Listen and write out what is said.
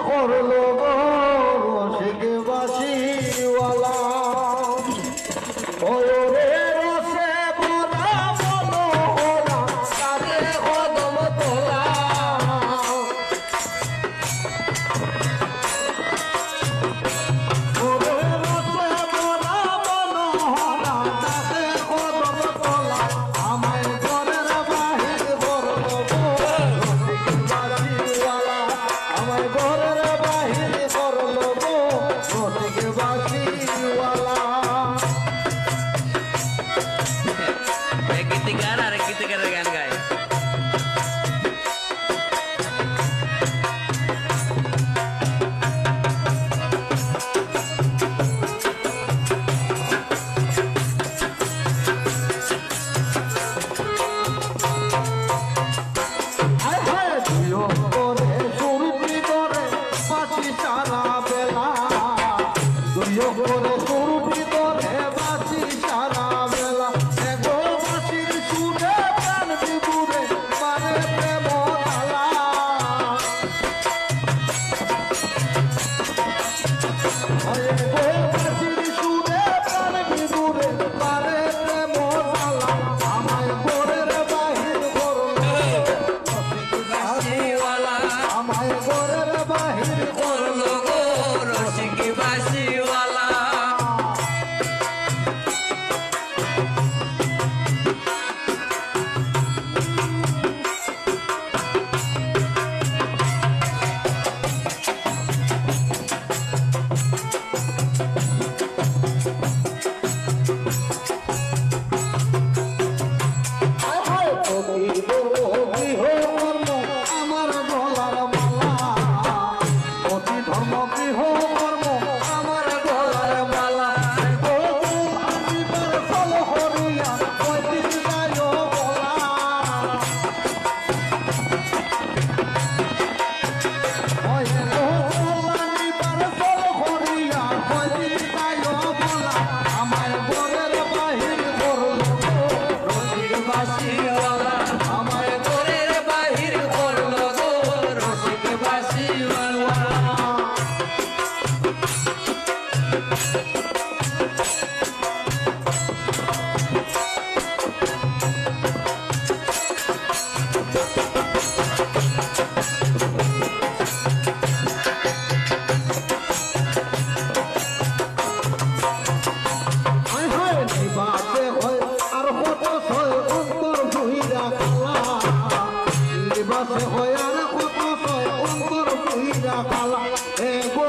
করলো গো রসিক বাসিওয়ালা ওরে রসে ভরা মনোহরা তাতে কদম তোলা ওরে রসে ভরা মনোহরা তাতে কদম তোলা আমায় ঘরের বাহির করলো গো রসিক বাসিওয়ালা আমায় ঘরের বাহির করলো গো রসিক বাসিওয়ালা গীতিকার আর গীতিকারের গান গায়। হায় হায় তুইও করে সুরপি করে বাঁচি সারা বেলা তুইও করে সুরপি করে বাঁচি সারা বেলা এগো বাঁচির সুরে প্রাণ বিবুরে মানে প্রেম জ্বালা এগো বাঁচির সুরে প্রাণ বিবুরে মানে প্রেম জ্বালা আমায় ঘরের বাহির করলো আমায় ঘরের বাহির করলো গো রসিক বাসিওয়ালা হায় হায় ফকির গৃহ কর্ম আমার গলার মালা অতি ধর্ম গৃহ কর্ম আমার গলার মালা আমি ফল হরিয়া পঁয়ত্রিশ গায় বলা আমায় ঘরের বাহির করলো রসিক বাসিওয়ালা আমায় ঘরের বাহির করলো গো রসিক বাসিওয়ালা হায় হায় নিবাসে হয় আর কত ছয় অন্তর ভুইরা কালা নিবাসে হয় আর কত ছয় অন্তর ভুইরা কালা এ গো